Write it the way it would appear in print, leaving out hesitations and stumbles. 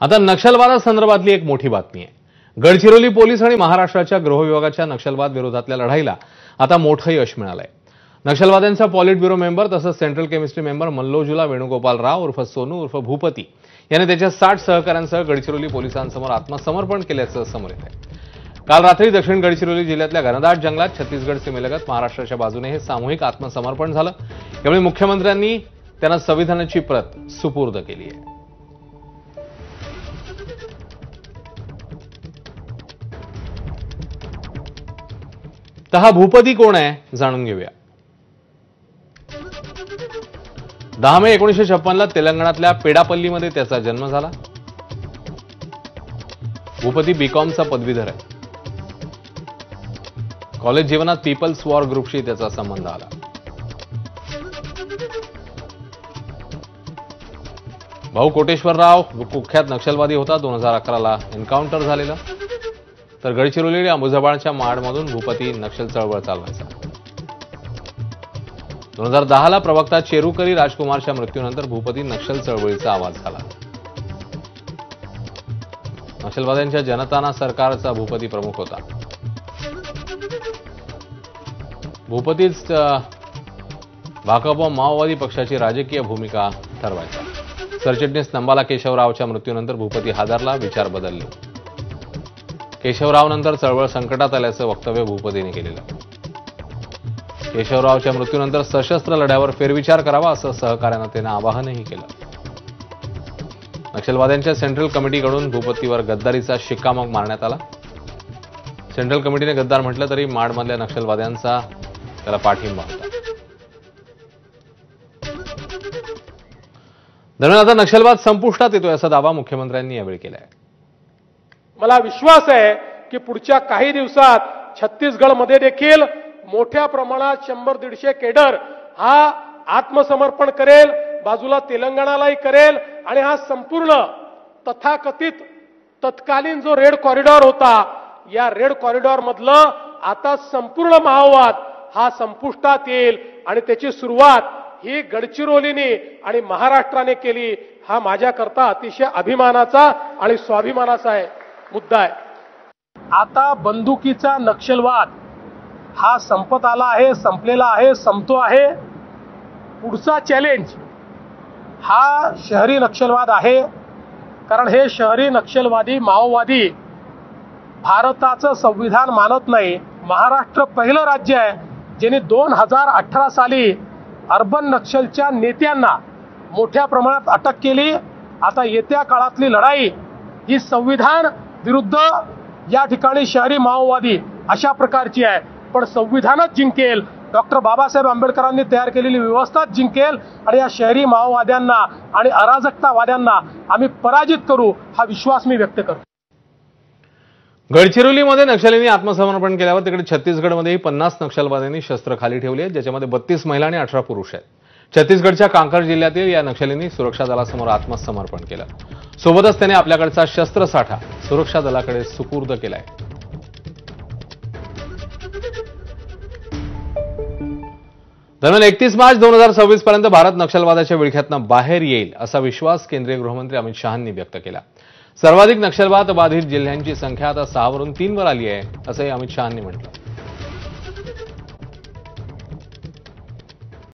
आता नक्षलवादासंदर्भातली एक मोठी बातमी आहे। गडचिरोली पोलीस आणि महाराष्ट्राच्या गृह विभागाच्या नक्षलवाद विरोधातल्या लढाईला आता मोठं यश मिळालंय। नक्षलवाद्यांचा पॉलिट ब्युरो मेंबर तसंच central committee member Mallojula Venugopal Rao उर्फ सोनू उर्फ भूपती याने त्याच्या 60 सहकाऱ्यांसह गडचिरोली पोलिसांसमोर आत्मसमर्पण केल्याचं समोर येत आहे। काल रात्री दक्षिण गडचिरोली जिल्ह्यातल्या घनदाट जंगलात छत्तीसगड सीमेलगत महाराष्ट्राच्या बाजूने हे सामूहिक आत्मसमर्पण झालं। यावेळी मुख्यमंत्र्यांनी त्यांना संविधानाची प्रत सुपूर्द केली आहे। तर हा भूपती कोण आहे जाणून घेऊया। 10 मे 1956ला तेलंगणातल्या पेडापल्लीमध्ये त्याचा जन्म झाला। भूपती बीकॉमचा पदवीधर आहे। कॉलेज जीवनात पीपल्स वॉर ग्रुपशी त्याचा संबंध आला। भाऊ कोटेश्वरराव कुख्यात नक्षलवादी होता। 2011ला एन्काउंटर झालेला। तर गडचिरोली अंबुजबाळच्या माडमधून भूपती नक्षल चळवळ चालवायचा। 2010ला प्रवक्ता चेरुकरी राजकुमारच्या मृत्यूनंतर भूपती नक्षल चळवळीचा आवाज झाला। नक्षलवाद्यांच्या जनताना सरकारचा भूपती प्रमुख होता। भूपतीच भाकप माओवादी पक्षाची राजकीय भूमिका ठरवायचा। सरचिटणीस नंबाला केशवरावच्या मृत्यूनंतर भूपती हादरला, विचार बदलले। केशवरावनंतर चळवळ संकटात आल्याचं वक्तव्य भूपतीने केलेलं। केशवरावच्या मृत्यूनंतर सशस्त्र लढ्यावर फेरविचार करावा असं सहकार्यांना त्यानं आवाहनही केलं। नक्षलवाद्यांच्या सेंट्रल कमिटीकडून भूपतीवर गद्दारीचा शिक्कामोर्तब मारण्यात आला। सेंट्रल कमिटीने गद्दार म्हटलं तरी माडमधल्या नक्षलवाद्यांचा त्याला पाठिंबा होता। दरम्यान आता नक्षलवाद संपुष्टात येतोय असा दावा मुख्यमंत्र्यांनी यावेळी केलाय। मला विश्वास आहे की पुढच्या काही दिवसात छत्तीसगडमध्ये देखील मोठ्या प्रमाणात 100-150 केडर हा आत्मसमर्पण करेल, बाजूला तेलंगणालाही करेल आणि हा संपूर्ण तथाकथित तत्कालीन जो रेड कॉरिडॉर होता या रेड कॉरिडॉर मधलं आता संपूर्ण माओवाद हा संपुष्टात येईल आणि त्याची सुरुवात ही गडचिरोलीने आणि महाराष्ट्राने केली। हा माझ्याकरता अतिशय अभिमानाचा आणि स्वाभिमानाचा मुद्दा आहे। आता बंदुकीचा नक्षलवाद हा संपत आला आहे, संपलेला आहे, संपतो आहे। पुढचा चॅलेंज हा शहरी नक्षलवाद आहे, कारण हे शहरी नक्षलवादी माओवादी भारताचं संविधान मानत नाही। महाराष्ट्र पहिलं राज्य आहे ज्यांनी 2018 साली अर्बन नक्षलच्या नेत्यांना मोठ्या प्रमाणात अटक केली। आता येत्या काळातली लढाई ही संविधान विरुद्ध या ठिकाणी शहरी माओवादी अशा प्रकारची आहे, पण संविधानच जिंकेल। डॉक्टर बाबासाहेब आंबेडकरांनी तयार केलेली व्यवस्थाच जिंकेल आणि या शहरी माओवाद्यांना आणि अराजकतावाद्यांना आम्ही पराजित करू हा विश्वास मी व्यक्त करतो। गडचिरोलीमध्ये नक्षलींनी आत्मसमर्पण केल्यावर तिकडे छत्तीसगडमध्येही 50 नक्षलवाद्यांनी शस्त्र खाली ठेवली आहेत, ज्याच्यामध्ये 32 महिला आणि 18 पुरुष आहेत। छत्तीसगडच्या कांकर जिल्ह्यातील या नक्षलींनी सुरक्षा दलासमोर आत्मसमर्पण केलं। सोबतच त्याने आपल्याकडचा शस्त्रसाठा सुरक्षा दलाकडे सुपूर्द केलाय। दरम्यान 31 मार्च 2026 पर्यंत भारत नक्षलवादाच्या विळख्यातनं बाहेर येईल असा विश्वास केंद्रीय गृहमंत्री अमित शहांनी व्यक्त केला। सर्वाधिक नक्षलवाद बाधित जिल्ह्यांची संख्या आता 6 वरून 3 वर आली आहे असंही अमित शहांनी म्हटलं।